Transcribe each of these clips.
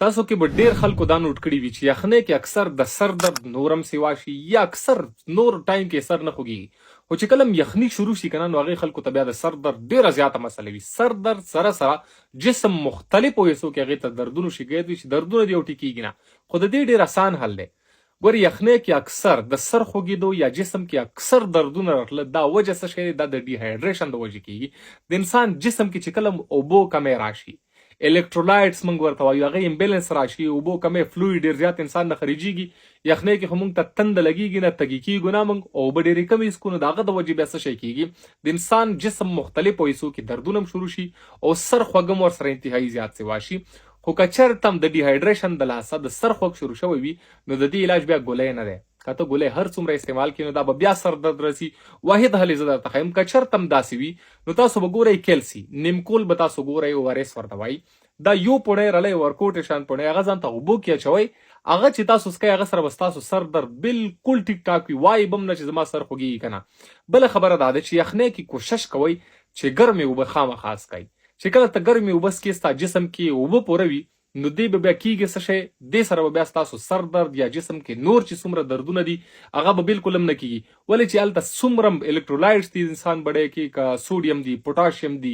تاسو کې به ډیر خلکو دا نوٹ کړي وي چې یخنۍ کې اکثر د سر درد نورم سیوا شي یا اکثر نور ټایم کې سر نه خوږي. خو چې کله یخني شروع شي کنه نو هغه خلکو ته بیا د سر درد ډیره زیاته مسله وي. سر درد سره سره جسم مختلفو حصو کې هغه ته دردونو شکایت وي چې دردونه دی او ټیکيږي نه. خو د دې ډیر آسان حل دی. ګور یخنۍ کې اکثر د سر خوږیدو یا جسم کې اکثر دردونه راتله دا وجه څه شي دا د ډي هایډریشن د وجه کیږي. د انسان جسم کې چې کله اوبو کمې راشي الکترولایټس موږ ورته وایو هغه امبیلنس راشي اوبو کمې فلویډ ډیر زیات انسان نه خریجيږي یخنۍ کې موږ ته تند لګيږي نه تګي کیږي نه موږ او به ډېرې کمې سکونه داغه د وجې بیا څه شي کیږي د انسان جسم مختلفو حصو کې دردونه شروع شي او سر خوږم ور سره انتهایی زیات سیوا شي. خو کچرتم د ډي هایډریشن د لاسه د سر خوږ شروع شوی وي نو د دې علاج بیا ګولۍ نه دی. کته ګولۍ هر څومره استعمال کینو دا به بیا سر درد رسی. واحد حل زده تخیم کچرتم داسي وي نو تاسو به ګورئ کیلسی نیمکول به تاسو ګورئ او ورس ورته وای دا یو پونه رلې ورکوټ شان پونه هغه ځان ته وبو کې چوي هغه چې تاسو سکه هغه سره بستاسو سر درد بالکل ټیک ټاک وي وای بم نه چې زما سر خوږي کنه. بل خبره ده چې یخنۍ کې کوشش کوئ چې ګرمي وب خامه خاص کړئ چې کله ته ګرمي وبس کې ستا جسم کې وب پوروي نو دی به بیا کیږي څه شي د سره بیا تاسو سر درد یا جسم کې نور چې څومره دردونه دي هغه به بالکل هم نه کیږي. ولې چې الته څومره الکترولایټس دي انسان بډای کې کا سوډیم دي پوتاشیم دي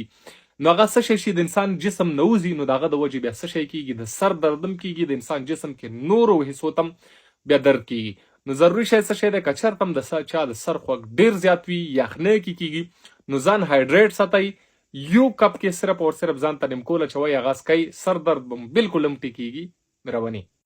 نو هغه څه شي د انسان جسم نوزي نو داغه د وجه بیا څه شي کیږي د سر دردم کیږي د انسان جسم کې نورو حصو تم بیا درد کیږي. نو ضروري شي څه شي د کچرتم د چا د سر خوږ ډیر زیات وي یخنۍ کې کیږي نو ځان هایډریټ ساتي یو کپ کې صرف او صرف ځان ته نیمکول چوي هغه سکي سر درد بالکل هم ټیکيږي رواني.